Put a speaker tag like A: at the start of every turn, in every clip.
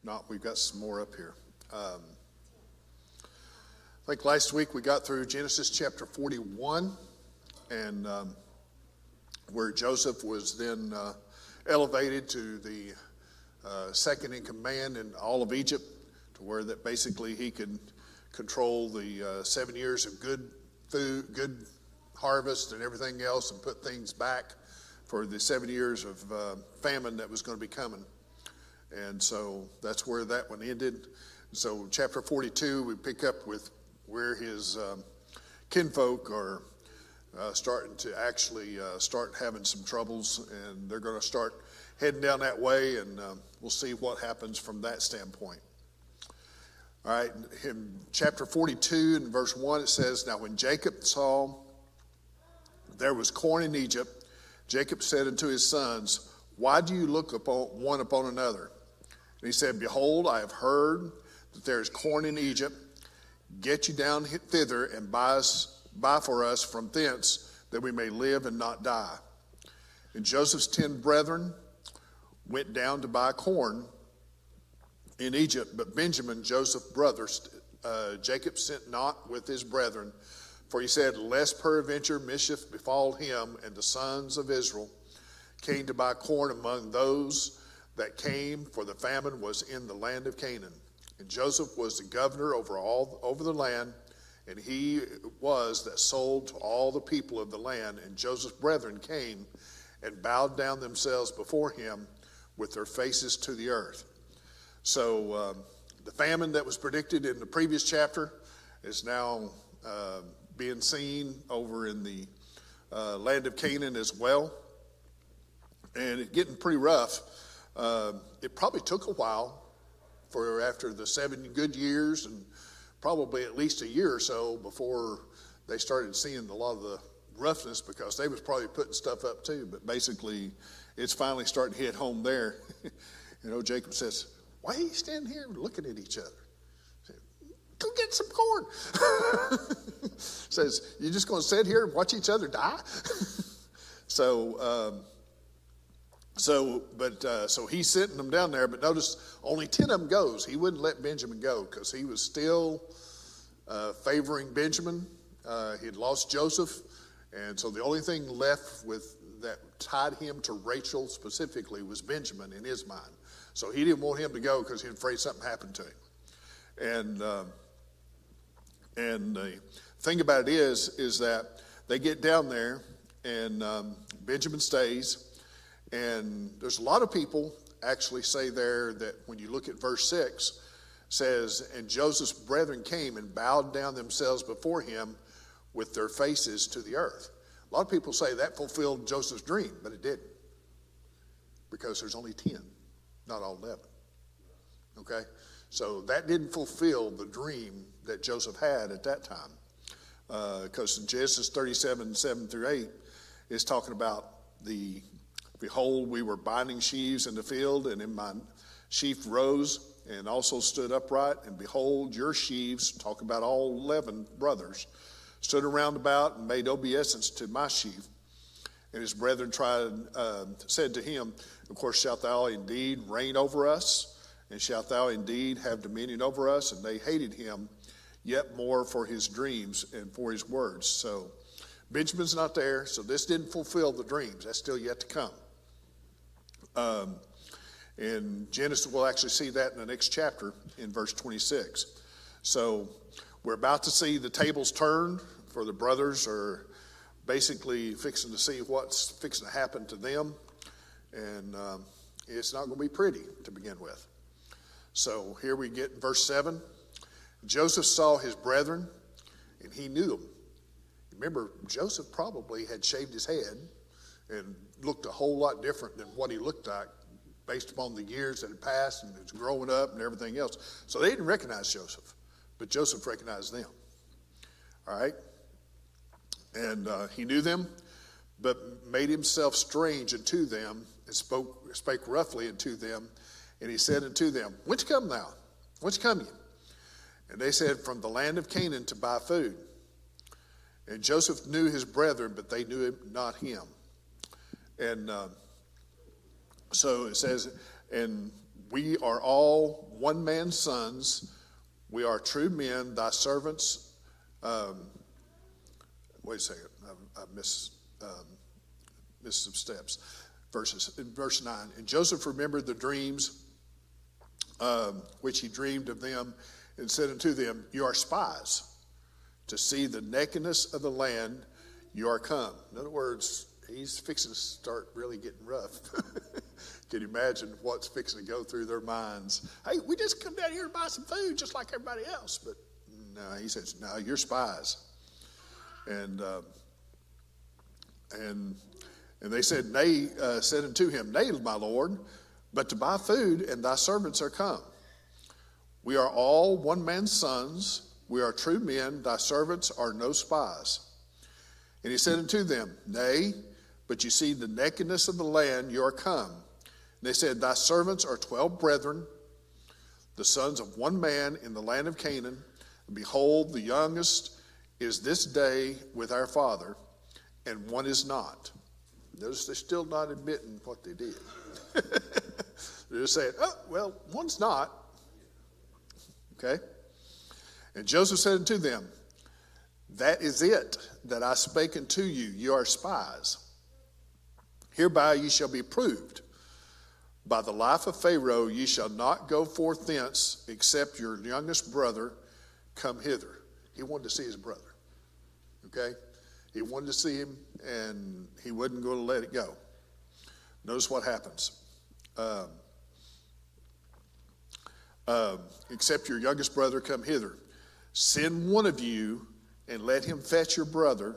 A: Not, we've got some more up here. I think last week we got through Genesis chapter 41, and where Joseph was then elevated to the second in command in all of Egypt, to where that basically he could control the 7 years of good food, good harvest and everything else, and put things back for the 7 years of famine that was going to be coming. And so that's where that one ended. So chapter 42, we pick up with where his kinfolk are starting to actually start having some troubles, and they're going to start heading down that way, and we'll see what happens from that standpoint. All right, in chapter 42 and verse 1, it says, "Now when Jacob saw there was corn in Egypt, Jacob said unto his sons, Why do you look upon one upon another? And he said, Behold, I have heard that there is corn in Egypt. Get you down thither and buy for us from thence, that we may live and not die. And Joseph's 10 brethren went down to buy corn in Egypt, but Benjamin, Joseph's brother, Jacob sent not with his brethren, for he said, Lest peradventure mischief befall him and the sons of Israel came to buy corn among those that came, for the famine was in the land of Canaan. And Joseph was the governor over the land, and he was that sold to all the people of the land. And Joseph's brethren came and bowed down themselves before him with their faces to the earth." So the famine that was predicted in the previous chapter is now being seen over in the land of Canaan as well. And it's getting pretty rough. It probably took a while for after the 7 good years, and probably at least a year or so before they started seeing a lot of the roughness, because they was probably putting stuff up too. But basically, it's finally starting to hit home there. Jacob says, "Why are you standing here looking at each other? Go get some corn." Says, "You just going to sit here and watch each other die?" So he's sitting them down there, but notice only 10 of them goes. He wouldn't let Benjamin go because he was still favoring Benjamin. He had lost Joseph, and so the only thing left with that tied him to Rachel specifically was Benjamin in his mind. So he didn't want him to go because he was afraid something happened to him. And the thing about it is that they get down there, and Benjamin stays. And there's a lot of people actually say there that when you look at verse 6, says, "And Joseph's brethren came and bowed down themselves before him with their faces to the earth." A lot of people say that fulfilled Joseph's dream, but it didn't, because there's only 10, not all 11. Okay? So that didn't fulfill the dream that Joseph had at that time, because in Genesis 37, 7 through 8, is talking about "Behold, we were binding sheaves in the field, and in my sheaf rose and also stood upright. And behold, your sheaves," talking about all 11 brothers, "stood around about and made obeisance to my sheaf. And his brethren said to him, Of course, shalt thou indeed reign over us? And shalt thou indeed have dominion over us?" And they hated him yet more for his dreams and for his words. So Benjamin's not there, so this didn't fulfill the dreams. That's still yet to come. In Genesis, we'll actually see that in the next chapter in verse 26. So we're about to see the tables turn, for the brothers are basically fixing to see what's fixing to happen to them. And it's not going to be pretty to begin with. So here we get verse 7. "Joseph saw his brethren, and he knew them." Remember, Joseph probably had shaved his head and looked a whole lot different than what he looked like based upon the years that had passed and his growing up and everything else. So they didn't recognize Joseph, but Joseph recognized them. All right? And he knew them, but made himself strange unto them, and spake roughly unto them. And he said unto them, Whence come thou? Whence come ye? And they said, From the land of Canaan to buy food. And Joseph knew his brethren, but they knew not him. And so it says, and we are all one man's sons. We are true men, thy servants. Wait a second, I missed some steps. In verse 9, and Joseph remembered the dreams which he dreamed of them, and said unto them, you are spies, to see the nakedness of the land you are come. In other words, he's fixing to start really getting rough. Can you imagine what's fixing to go through their minds? Hey, we just come down here to buy some food just like everybody else. But no, he says, no, you're spies. And they said, nay, said unto him, nay, my Lord, but to buy food, and thy servants are come. We are all one man's sons. We are true men. Thy servants are no spies. And he said unto them, nay, but you see the nakedness of the land, you are come. And they said, thy servants are 12 brethren, the sons of one man in the land of Canaan. And behold, the youngest is this day with our father, and one is not. Notice they're still not admitting what they did. They're just saying, oh, well, one's not. Okay? And Joseph said unto them, that is it that I spake unto you, you are spies. Hereby ye shall be proved. By the life of Pharaoh ye shall not go forth thence, except your youngest brother come hither. He wanted to see his brother. Okay? He wanted to see him, and he wasn't going to let it go. Notice what happens. Except your youngest brother come hither. Send one of you, and let him fetch your brother,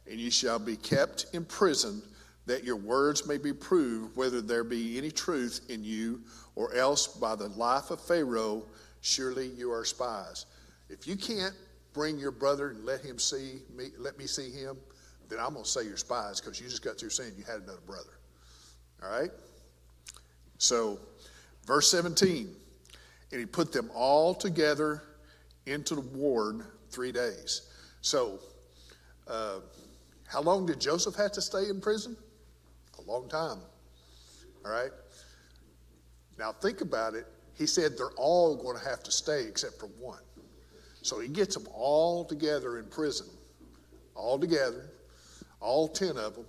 A: and ye shall be kept in prison, that your words may be proved, whether there be any truth in you, or else by the life of Pharaoh, surely you are spies. If you can't bring your brother and let me see him, then I'm going to say you're spies, because you just got through saying you had another brother. All right? So, verse 17, and he put them all together into the ward 3 days. So, how long did Joseph have to stay in prison? A long time. All right? Now, think about it. He said they're all going to have to stay except for one. So he gets them all together in prison, all together, all 10 of them,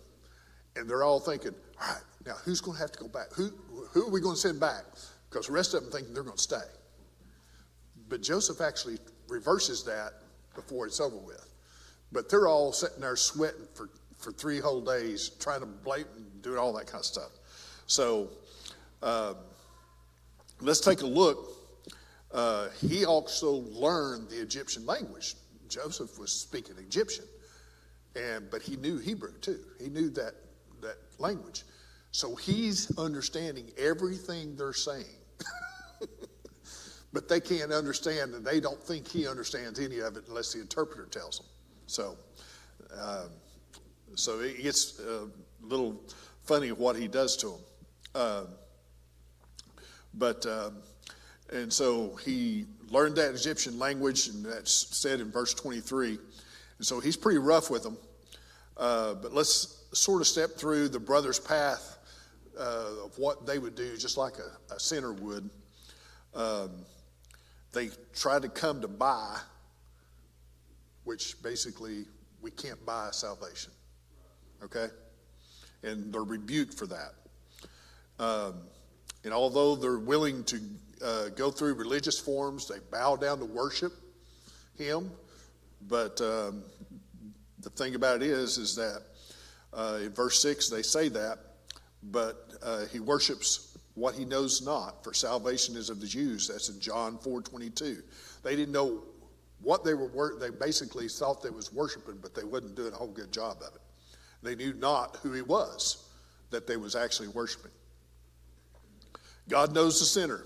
A: and they're all thinking, all right, now who's going to have to go back? Who are we going to send back? Because the rest of them thinking they're going to stay. But Joseph actually reverses that before it's over with. But they're all sitting there sweating for 3 whole days, trying to blate and do all that kind of stuff. So let's take a look. He also learned the Egyptian language. Joseph was speaking Egyptian, but he knew Hebrew too. He knew that language. So he's understanding everything they're saying. But they can't understand, and they don't think he understands any of it unless the interpreter tells them. So it gets a little funny what he does to them. And so he learned that Egyptian language, and that's said in verse 23. And so he's pretty rough with them. But let's sort of step through the brothers' path of what they would do, just like a sinner would. They try to come to buy, which basically we can't buy salvation. Okay? And they're rebuked for that. And although they're willing to go through religious forms, they bow down to worship him. But the thing about it is that in verse 6 they say that, but he worships what he knows not, for salvation is of the Jews. That's in John 4:22. They didn't know what they were. They basically thought they was worshiping, but they wasn't doing a whole good job of it. They knew not who he was that they was actually worshiping. God knows the sinner,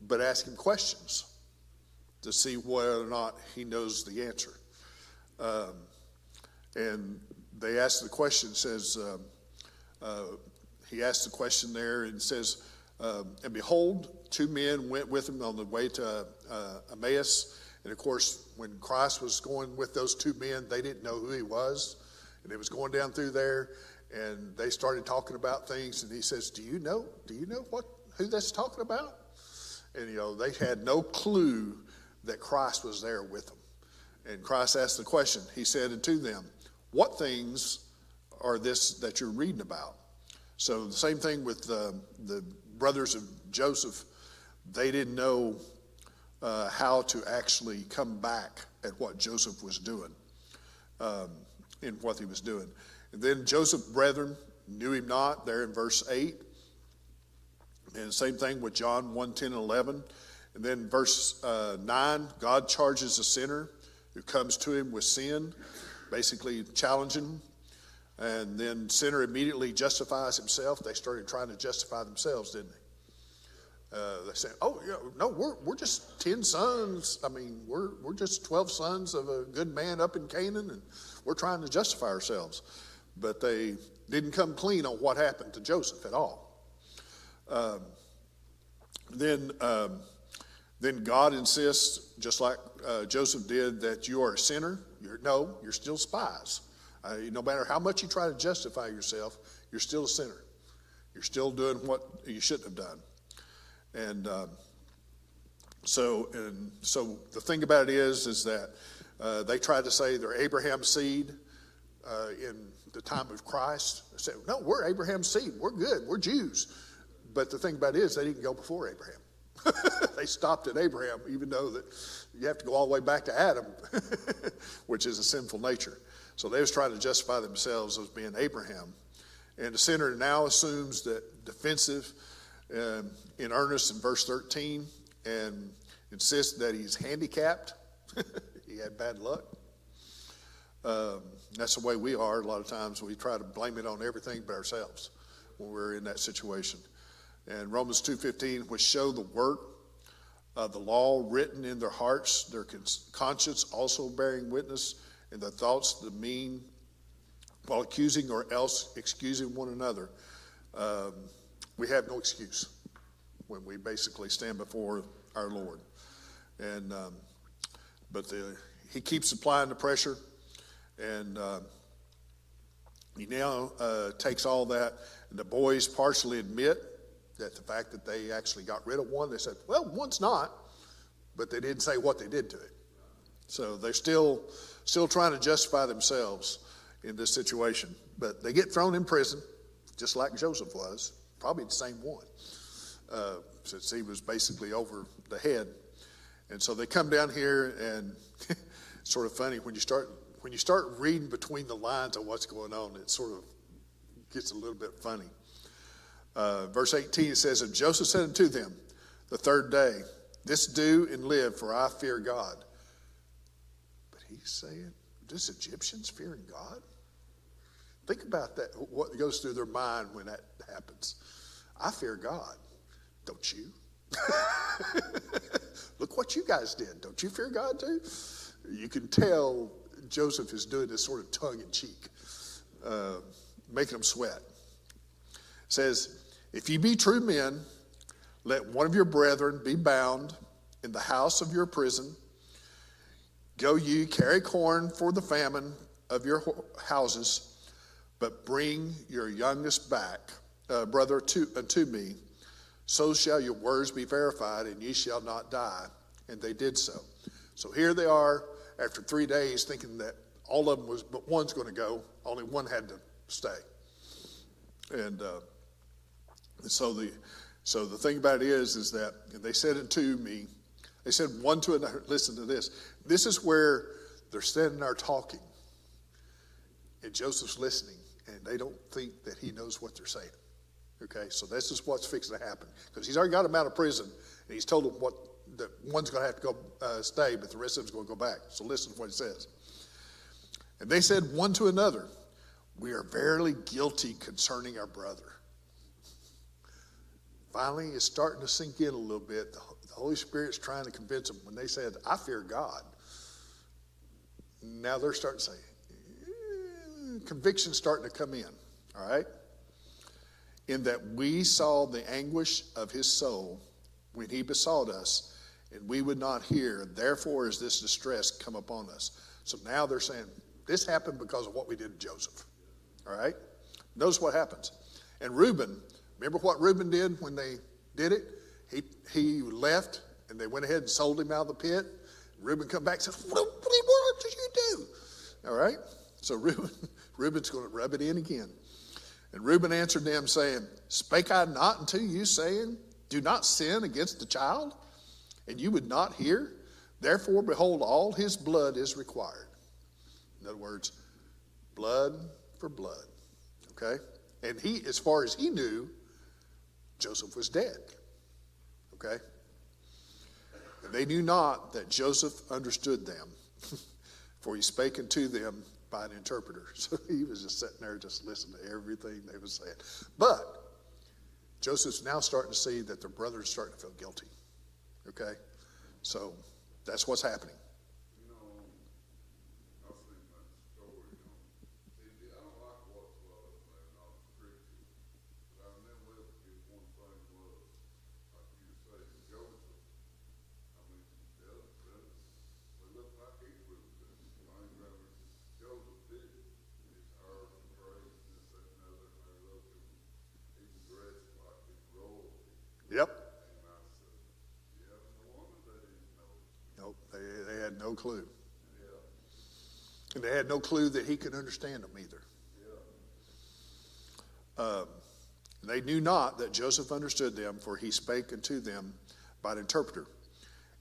A: but ask him questions to see whether or not he knows the answer. And they asked the question, says, he asked the question there and says, and behold, 2 men went with him on the way to Emmaus. And of course, when Christ was going with those 2 men, they didn't know who he was. And they was going down through there, and they started talking about things. And he says, do you know who that's talking about? And, they had no clue that Christ was there with them. And Christ asked the question. He said unto them, what things are this that you're reading about? So the same thing with the brothers of Joseph. They didn't know how to actually come back at what Joseph was doing, in what he was doing. And then Joseph's brethren knew him not, there in verse 8. And same thing with John 1, 10, and 11. And then verse 9, God charges a sinner who comes to him with sin, basically challenging him. And then sinner immediately justifies himself. They started trying to justify themselves, didn't they? They said, "Oh, no, we're just 10 sons. I mean, we're just 12 sons of a good man up in Canaan, and we're trying to justify ourselves." But they didn't come clean on what happened to Joseph at all. Then God insists, just like Joseph did, that you are a sinner. You're still spies. No matter how much you try to justify yourself, you're still a sinner. You're still doing what you shouldn't have done. And so the thing about it is that they tried to say they're Abraham's seed in the time of Christ. They said, no, we're Abraham's seed. We're good. We're Jews. But the thing about it is they didn't go before Abraham. They stopped at Abraham, even though that you have to go all the way back to Adam, which is a sinful nature. So they was trying to justify themselves as being Abraham. And the sinner now assumes that defensive in earnest in verse 13 and insists that he's handicapped. He had bad luck. That's the way we are. A lot of times we try to blame it on everything but ourselves when we're in that situation. And Romans 2:15, which show the work of the law written in their hearts, their conscience also bearing witness, and the thoughts the mean, while accusing or else excusing one another. We have no excuse when we basically stand before our Lord. And he keeps applying the pressure, and he now takes all that, and the boys partially admit that the fact that they actually got rid of one, they said, well, one's not, but they didn't say what they did to it. So they're still trying to justify themselves in this situation. But they get thrown in prison, just like Joseph was, probably the same one, since he was basically over the head. And so they come down here, and it's sort of funny when you start reading between the lines of what's going on, it sort of gets a little bit funny. Verse 18 says, and Joseph said unto them the third day, this do and live, for I fear God. But he's saying, this Egyptians fearing God? Think about that, what goes through their mind when that happens. I fear God. Don't you? Look what you guys did. Don't you fear God too? You can tell Joseph is doing this sort of tongue-in-cheek, making them sweat. It says, if ye be true men, let one of your brethren be bound in the house of your prison. Go ye, carry corn for the famine of your houses, but bring your youngest brother unto me. So shall your words be verified, and ye shall not die. And they did so. So here they are after 3 days, thinking that all of them was, but one's going to go. Only one had to stay. And so the thing about it is that they said it to me. They said one to another. Listen to this. This is where they're standing there talking, and Joseph's listening, and they don't think that he knows what they're saying. Okay, so this is what's fixing to happen, because he's already got them out of prison, and he's told them that one's going to have to go stay, but the rest of them's going to go back. So listen to what he says. And they said one to another, we are verily guilty concerning our brother. Finally, it's starting to sink in a little bit. The Holy Spirit's trying to convince them. When they said, I fear God, now they're starting to say, conviction's starting to come in, all right? In that we saw the anguish of his soul when he besought us, and we would not hear. Therefore is this distress come upon us. So now they're saying, this happened because of what we did to Joseph, all right? Notice what happens. And Reuben, remember what Reuben did when they did it. He left, and they went ahead and sold him out of the pit. Reuben come back and said, what did you do? All right? So Reuben's going to rub it in again. And Reuben answered them, saying, spake I not unto you, saying, do not sin against the child? And you would not hear? Therefore, behold, all his blood is required. In other words, blood for blood. Okay? And he, as far as he knew, Joseph was dead. Okay? And they knew not that Joseph understood them, for he spake unto them by an interpreter. So he was just sitting there just listening to everything they were saying. But Joseph's now starting to see that their brother is starting to feel guilty. Okay? So that's what's happening. Yep. Nope, they had no clue. And they had no clue that he could understand them either. They knew not that Joseph understood them, for he spake unto them by an interpreter.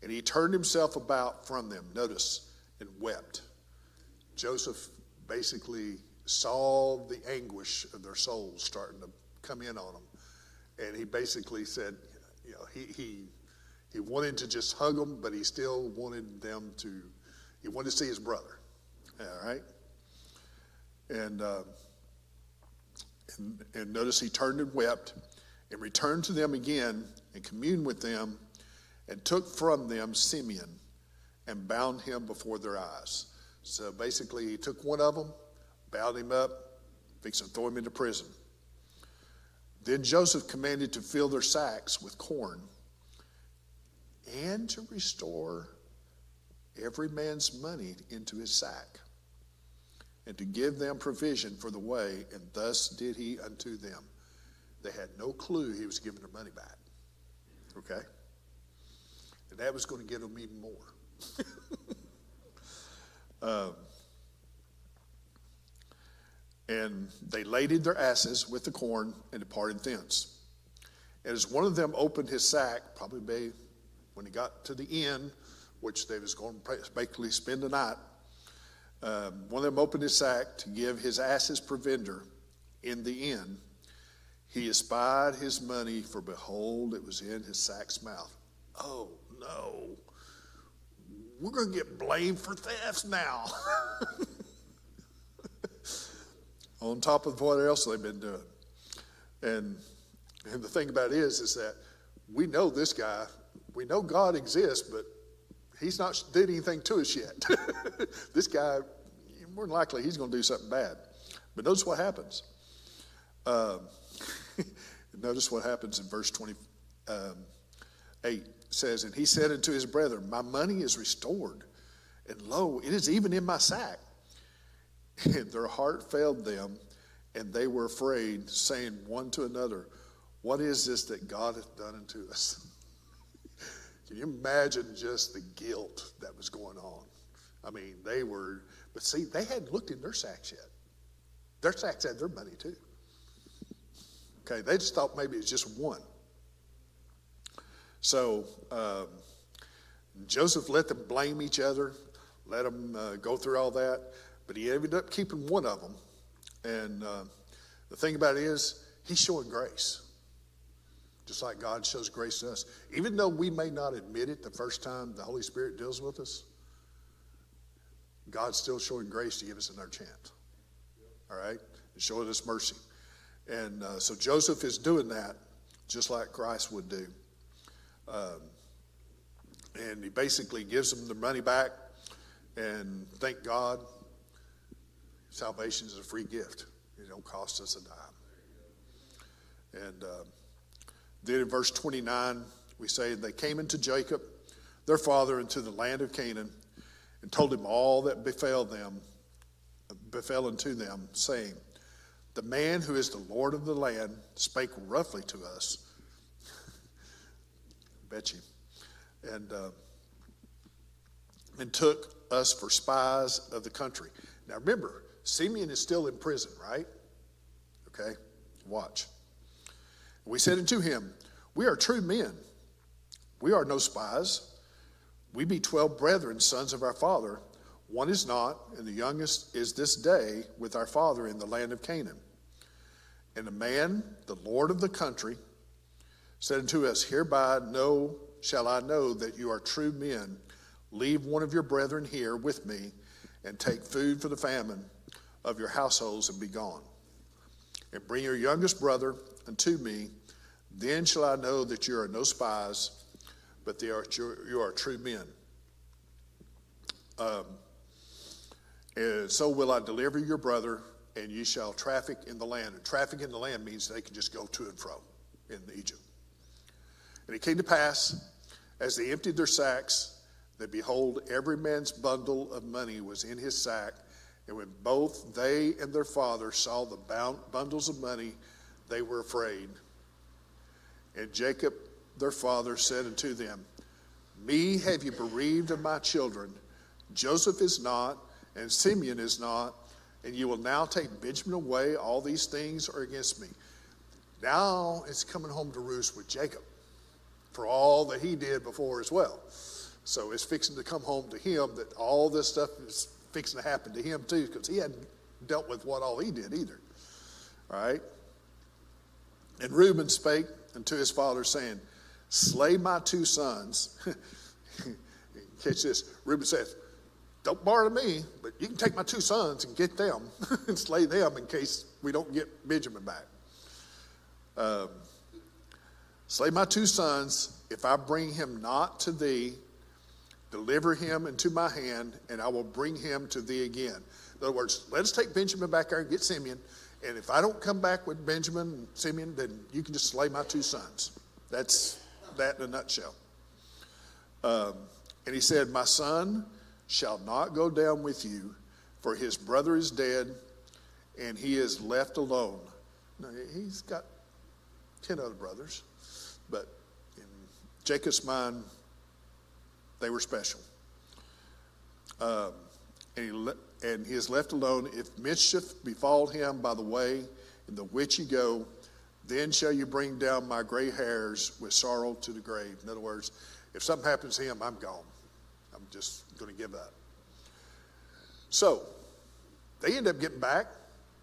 A: And he turned himself about from them, notice, and wept. Joseph basically saw the anguish of their souls starting to come in on them. And he basically said, you know, he wanted to just hug them, but he still wanted he wanted to see his brother. All right? And notice he turned and wept and returned to them again and communed with them and took from them Simeon and bound him before their eyes. So basically he took one of them, bound him up, fixed to throw him into prison. Then Joseph commanded to fill their sacks with corn and to restore every man's money into his sack and to give them provision for the way, and thus did he unto them. They had no clue he was giving their money back. Okay? And that was going to get them even more. And they laded their asses with the corn and departed thence. And as one of them opened his sack, probably when he got to the inn, which they was going to basically spend the night, one of them opened his sack to give his asses provender in the inn. He espied his money, for behold, it was in his sack's mouth. Oh, no. We're going to get blamed for theft now. On top of what else they've been doing. And the thing about it is that we know this guy, we know God exists, but he's not did anything to us yet. This guy, more than likely, he's going to do something bad. But notice what happens. Notice what happens in verse 28. It says, and he said unto his brethren, my money is restored, and lo, it is even in my sack. And their heart failed them, and they were afraid, saying one to another, what is this that God hath done unto us? Can you imagine just the guilt that was going on? I mean, but see, they hadn't looked in their sacks yet. Their sacks had their money too. Okay, they just thought maybe it was just one. So Joseph let them blame each other, let them go through all that. But he ended up keeping one of them. And the thing about it is, he's showing grace. Just like God shows grace to us. Even though we may not admit it the first time the Holy Spirit deals with us, God's still showing grace to give us another chance. All right? And showing us mercy. And so Joseph is doing that just like Christ would do. And he basically gives them the money back. And thank God, salvation is a free gift. It don't cost us a dime. And then in verse 29, we say, they came into Jacob, their father, into the land of Canaan, and told him all that befell unto them, saying, the man who is the Lord of the land spake roughly to us. bet you. And took us for spies of the country. Now remember, Simeon is still in prison, right? Okay, watch. We said unto him, we are true men. We are no spies. We be 12 brethren, sons of our father. One is not, and the youngest is this day with our father in the land of Canaan. And the man, the Lord of the country, said unto us, hereby shall I know that you are true men. Leave one of your brethren here with me, and take food for the famine of your households, and be gone. And bring your youngest brother unto me. Then shall I know that you are no spies, but you are true men. And so will I deliver your brother, and ye shall traffic in the land. And traffic in the land means they can just go to and fro in Egypt. And it came to pass, as they emptied their sacks, that behold, every man's bundle of money was in his sack. And when both they and their father saw the bundles of money, they were afraid. And Jacob, their father, said unto them, me have you bereaved of my children. Joseph is not, and Simeon is not, and you will now take Benjamin away. All these things are against me. Now it's coming home to roost with Jacob for all that he did before as well. So it's fixing to come home to him that all this stuff is fixing to happen to him too, because he hadn't dealt with what all he did either. All right? And Reuben spake unto his father, saying, slay my two sons. Catch this. Reuben says, don't borrow me, but you can take my two sons and get them and slay them in case we don't get Benjamin back. Slay my two sons, if I bring him not to thee, deliver him into my hand, and I will bring him to thee again. In other words, let us take Benjamin back there and get Simeon, and if I don't come back with Benjamin and Simeon, then you can just slay my two sons. That's that in a nutshell. And he said, my son shall not go down with you, for his brother is dead, and he is left alone. Now, he's got 10 other brothers, but in Jacob's mind, they were special. And he is left alone. If mischief befall him by the way in the which ye go, then shall you bring down my gray hairs with sorrow to the grave. In other words, if something happens to him, I'm gone. I'm just going to give up. So they end up getting back.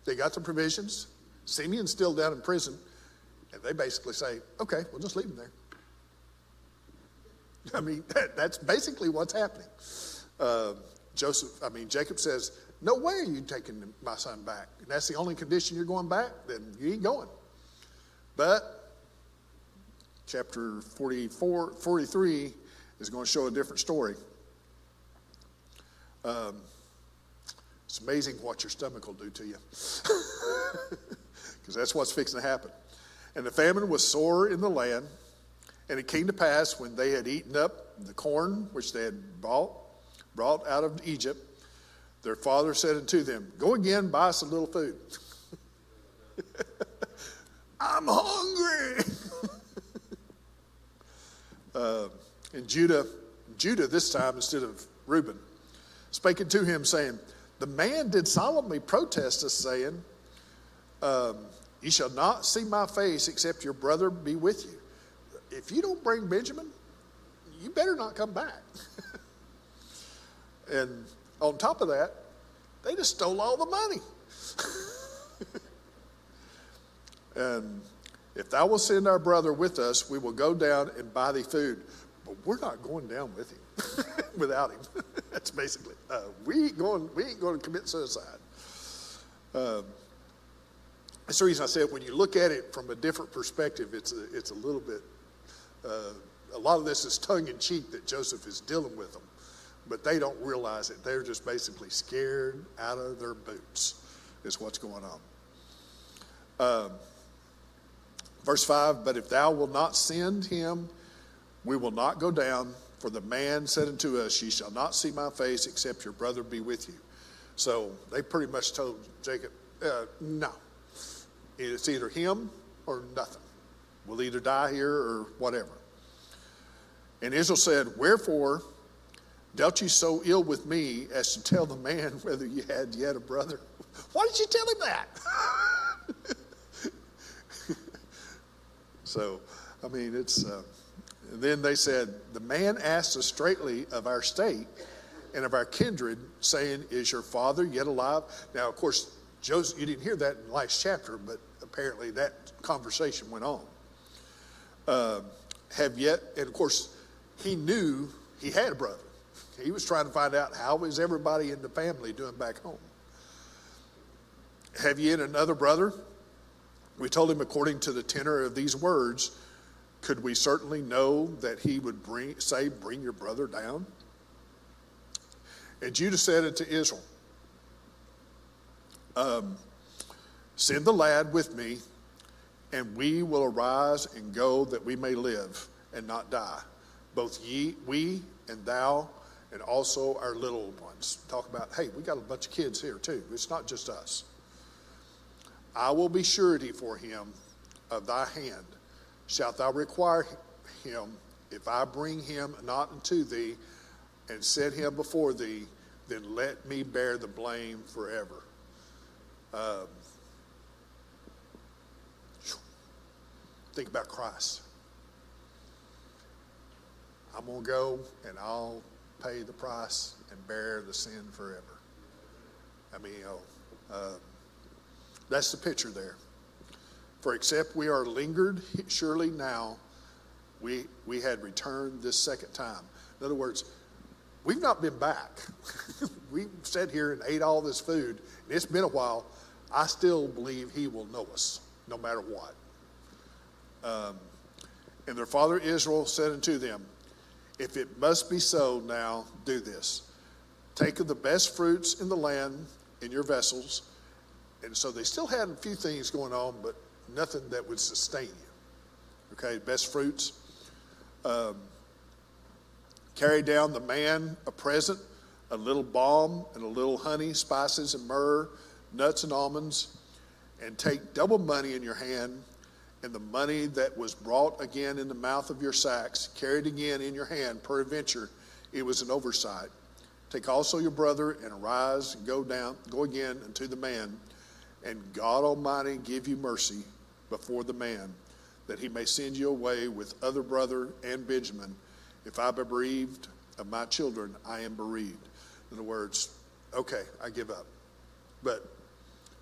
A: They got the provisions. Simeon's still down in prison. And they basically say, okay, we'll just leave him there. I mean, that's basically what's happening. Jacob says, no way are you taking my son back. And that's the only condition you're going back, then you ain't going. But chapter 43 is going to show a different story. It's amazing what your stomach will do to you. Because that's what's fixing to happen. And the famine was sore in the land. And it came to pass when they had eaten up the corn which they had brought out of Egypt, their father said unto them, go again, buy us a little food. I'm hungry. And Judah this time instead of Reuben, spake unto him, saying, the man did solemnly protest us, saying, ye shall not see my face except your brother be with you. If you don't bring Benjamin, you better not come back. And on top of that, they just stole all the money. And if thou wilt send our brother with us, we will go down and buy thee food. But we're not going down with him, without him. That's basically, we ain't going to commit suicide. That's the reason I said when you look at it from a different perspective, it's a little bit, a lot of this is tongue-in-cheek that Joseph is dealing with them. But they don't realize it. They're just basically scared out of their boots is what's going on. Verse 5, but if thou wilt not send him, we will not go down. For the man said unto us, ye shall not see my face except your brother be with you. So they pretty much told Jacob, no. It's either him or nothing. We'll either die here or whatever. And Israel said, wherefore dealt you so ill with me as to tell the man whether you had yet a brother? Why did you tell him that? So, I mean, it's, then they said, the man asked us straightly of our state and of our kindred, saying, is your father yet alive? Now, of course, Joseph, you didn't hear that in the last chapter, but apparently that conversation went on. And of course, he knew he had a brother. He was trying to find out how is everybody in the family doing back home. Have ye another brother? We told him according to the tenor of these words, could we certainly know that he would bring your brother down? And Judah said unto Israel, send the lad with me, and we will arise and go that we may live and not die. Both we and thou, and also our little ones. Talk about, hey, we got a bunch of kids here too. It's not just us. I will be surety for him of thy hand. Shalt thou require him, if I bring him not unto thee and set him before thee, then let me bear the blame forever. Think about Christ. I'm going to go and I'll pay the price and bear the sin forever. I mean, that's the picture there. For except we are lingered, surely now we had returned this second time. In other words, we've not been back. We sat here and ate all this food, and it's been a while. I still believe he will know us, no matter what. And their father Israel said unto them, if it must be so now, do this. Take of the best fruits in the land in your vessels. And so they still had a few things going on, but nothing that would sustain you. Okay, best fruits. Carry down the man a present, a little balm and a little honey, spices and myrrh, nuts and almonds, and take double money in your hand, and the money that was brought again in the mouth of your sacks, carried again in your hand, peradventure it was an oversight. Take also your brother, and arise and go again unto the man, and God Almighty give you mercy before the man, that he may send you away with other brother and Benjamin. If I be bereaved of my children, I am bereaved. In other words, okay, I give up. But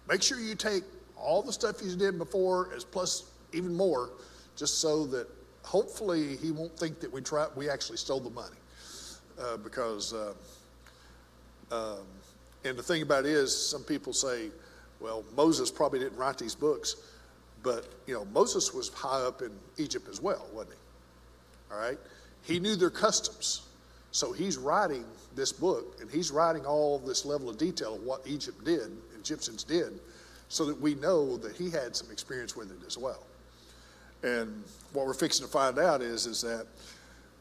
A: make sure you take all the stuff you did before, as plus even more, just so that hopefully he won't think that we actually stole the money. And the thing about it is, some people say, well, Moses probably didn't write these books, but Moses was high up in Egypt as well, wasn't he? All right, he knew their customs, so he's writing this book, and he's writing all this level of detail of what Egyptians did, so that we know that he had some experience with it as well. And what we're fixing to find out is that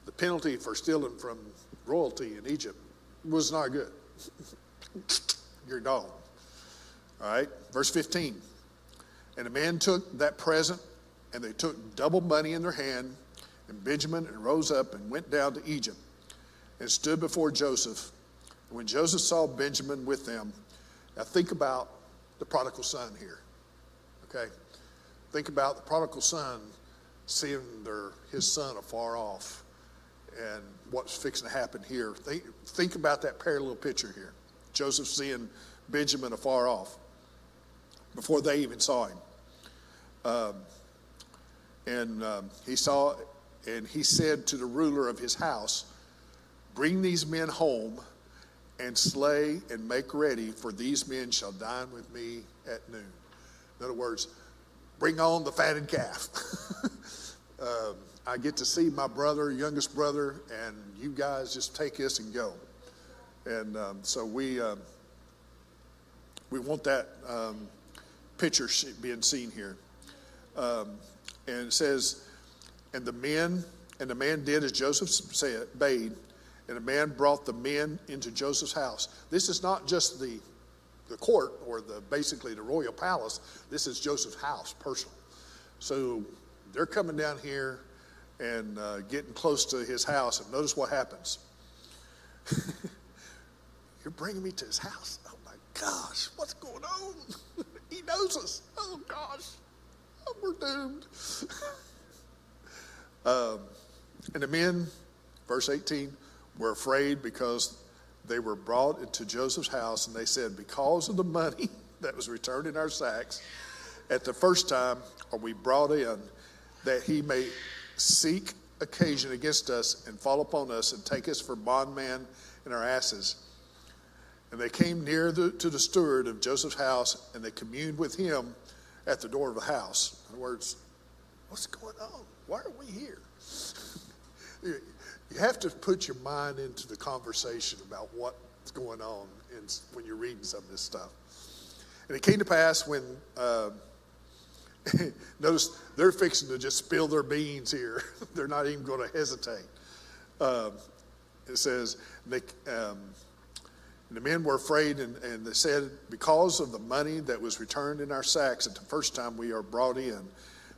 A: the penalty for stealing from royalty in Egypt was not good. You're gone. All right, verse 15. And the man took that present, and they took double money in their hand, and Benjamin and rose up and went down to Egypt and stood before Joseph. And when Joseph saw Benjamin with them, now think about the prodigal son here, okay? Think about the prodigal son seeing his son afar off and what's fixing to happen here. Think about that parallel picture here. Joseph seeing Benjamin afar off before they even saw him. He saw, and he said to the ruler of his house, bring these men home and slay and make ready, for these men shall dine with me at noon. In other words, bring on the fatted calf. I get to see my brother, youngest brother, and you guys just take this and go. And so we want that picture being seen here. And it says, and the man did as Joseph bade, and the man brought the men into Joseph's house. This is not just the court or basically the royal palace. This is Joseph's house, personal. So they're coming down here. and getting close to his house. And notice what happens. You're bringing me to his house? Oh my gosh, what's going on? He knows us. Oh gosh, oh, we're doomed. And the men, verse 18, were afraid because they were brought into Joseph's house, and they said, because of the money that was returned in our sacks at the first time are we brought in, that he may seek occasion against us and fall upon us and take us for bondman and our asses. And they came near to the steward of Joseph's house, and they communed with him at the door of the house. In other words, what's going on? Why are we here? You have to put your mind into the conversation about what's going on when you're reading some of this stuff. And it came to pass when, notice they're fixing to just spill their beans here. They're not even going to hesitate. It says, the men were afraid, and they said, because of the money that was returned in our sacks at the first time we are brought in,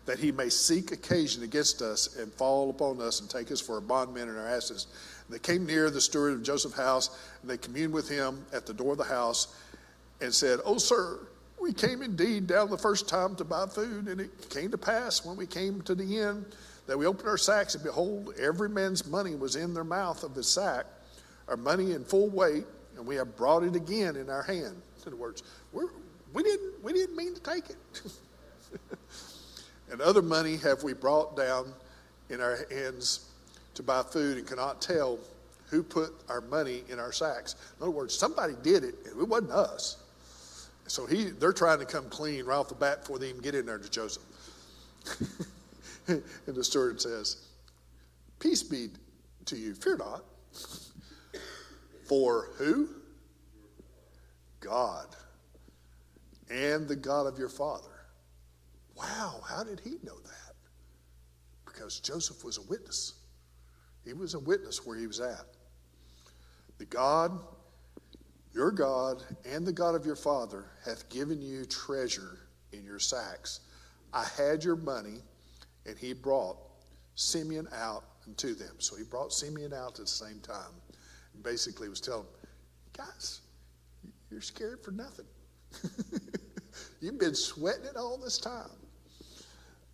A: that he may seek occasion against us and fall upon us and take us for a bondman and our asses. And they came near the steward of Joseph's house, and they communed with him at the door of the house and said, "Oh, sir, we came indeed down the first time to buy food, and it came to pass when we came to the inn that we opened our sacks, and behold, every man's money was in their mouth of his sack, our money in full weight, and we have brought it again in our hand." In other words, we didn't mean to take it. "And other money have we brought down in our hands to buy food, and cannot tell who put our money in our sacks." In other words, somebody did it, and it wasn't us. So they're trying to come clean right off the bat before they even get in there to Joseph. And the steward says, "Peace be to you, fear not." "For who?" "God, and the God of your father." Wow, how did he know that? Because Joseph was a witness. He was a witness where he was at. "The God, your God, and the God of your father hath given you treasure in your sacks. I had your money," and he brought Simeon out unto them. So he brought Simeon out at the same time. And basically was telling them, guys, you're scared for nothing. You've been sweating it all this time.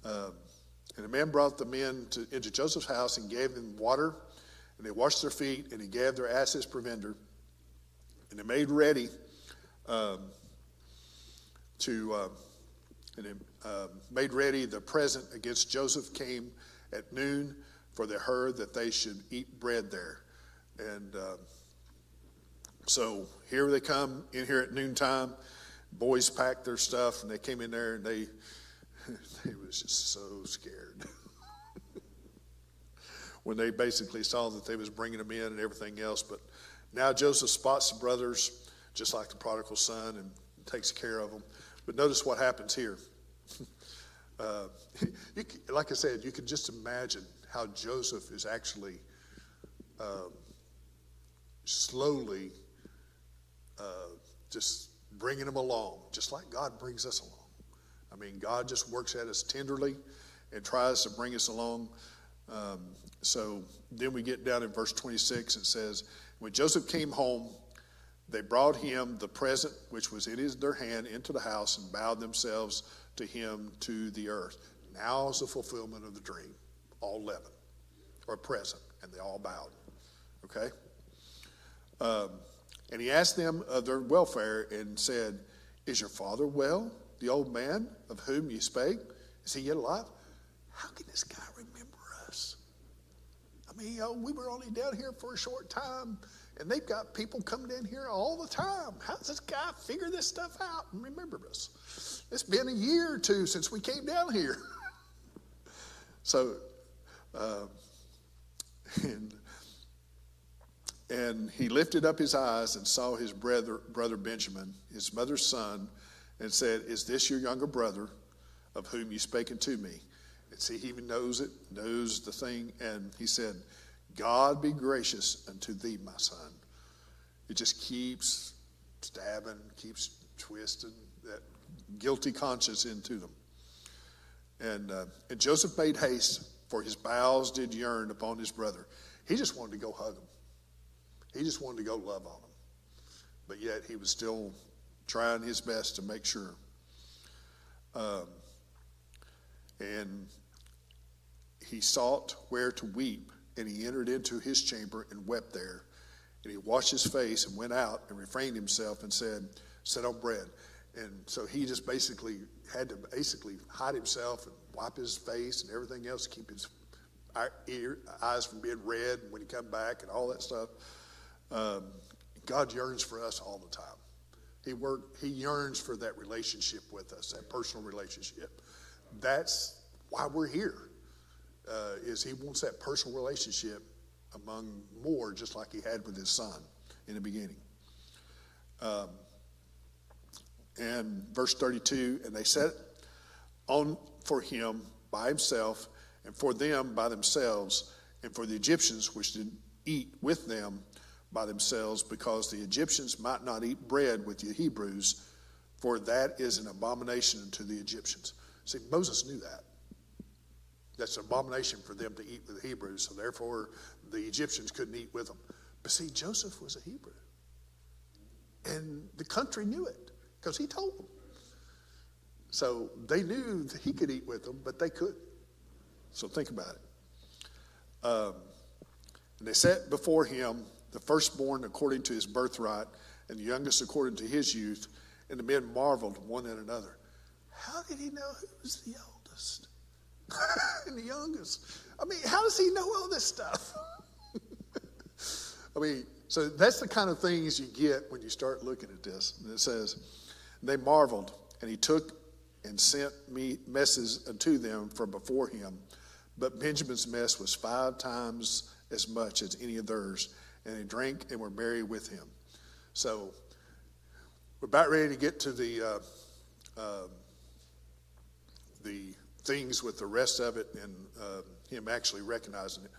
A: And the man brought the men into Joseph's house and gave them water, and they washed their feet, and he gave their asses provender. And they made ready made ready the present against Joseph came at noon, for they heard that they should eat bread there. And so here they come in here at noontime. Boys packed their stuff, and they came in there, and they was just so scared when they basically saw that they was bringing them in and everything else. But now Joseph spots the brothers, just like the prodigal son, and takes care of them. But notice what happens here. Like I said, you can just imagine how Joseph is actually slowly just bringing them along, just like God brings us along. I mean, God just works at us tenderly and tries to bring us along. So then we get down in verse 26. It says, when Joseph came home, they brought him the present which was in their hand into the house, and bowed themselves to him to the earth. Now is the fulfillment of the dream. All 11 are present, and they all bowed. Okay? And he asked them of their welfare and said, "Is your father well, the old man of whom you spake? Is he yet alive?" How can this guy remember us? I mean, we were only down here for a short time, and they've got people coming in here all the time. How does this guy figure this stuff out and remember us? It's been a year or two since we came down here. So, and he lifted up his eyes and saw his brother Benjamin, his mother's son, and said, "Is this your younger brother of whom you spake unto me?" And see, he even knows it, knows the thing. And he said, "God be gracious unto thee, my son." It just keeps stabbing, keeps twisting that guilty conscience into them. And Joseph made haste, for his bowels did yearn upon his brother. He just wanted to go hug him. He just wanted to go love on him. But yet he was still trying his best to make sure. And he sought where to weep, and he entered into his chamber and wept there. And he washed his face and went out and refrained himself and said, "Set on bread." And so he just basically had to hide himself and wipe his face and everything else, keep his eyes from being red when he come back and all that stuff. God yearns for us all the time. He yearns for that relationship with us, that personal relationship. That's why we're here, is he wants that personal relationship among more, just like he had with his son in the beginning. And verse 32, and they set on for him by himself, and for them by themselves, and for the Egyptians which did eat with them by themselves, because the Egyptians might not eat bread with the Hebrews, for that is an abomination to the Egyptians. See, Moses knew that. That's an abomination for them to eat with the Hebrews, so therefore the Egyptians couldn't eat with them. But see, Joseph was a Hebrew. And the country knew it, because he told them. So they knew that he could eat with them, but they couldn't. So think about it. And they set before him the firstborn according to his birthright, and the youngest according to his youth. And the men marveled one at another. How did he know who was the oldest and the youngest? I mean, how does he know all this stuff? I mean, so that's the kind of things you get when you start looking at this. And it says, they marveled, and he took and sent messes unto them from before him. But Benjamin's mess was 5 times as much as any of theirs, and they drank and were merry with him. So we're about ready to get to the things with the rest of it, and him actually recognizing it.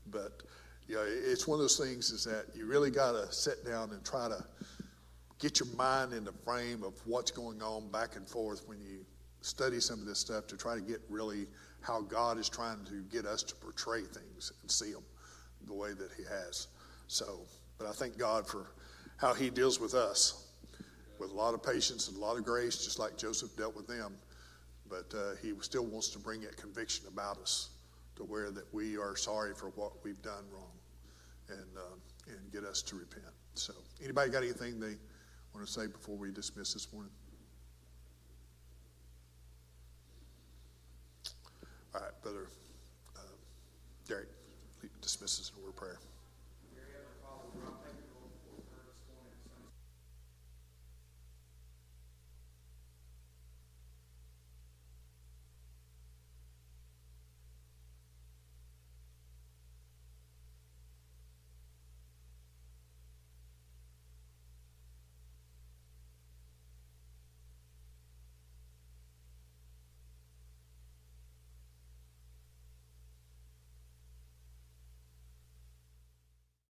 A: But it's one of those things is that you really got to sit down and try to get your mind in the frame of what's going on back and forth when you study some of this stuff, to try to get really how God is trying to get us to portray things and see them the way that he has. So, but I thank God for how he deals with us with a lot of patience and a lot of grace, just like Joseph dealt with them. But he still wants to bring that conviction about us to where that we are sorry for what we've done wrong, and get us to repent. So anybody got anything they want to say before we dismiss this morning? All right, Brother Derek, dismiss us in a word of prayer.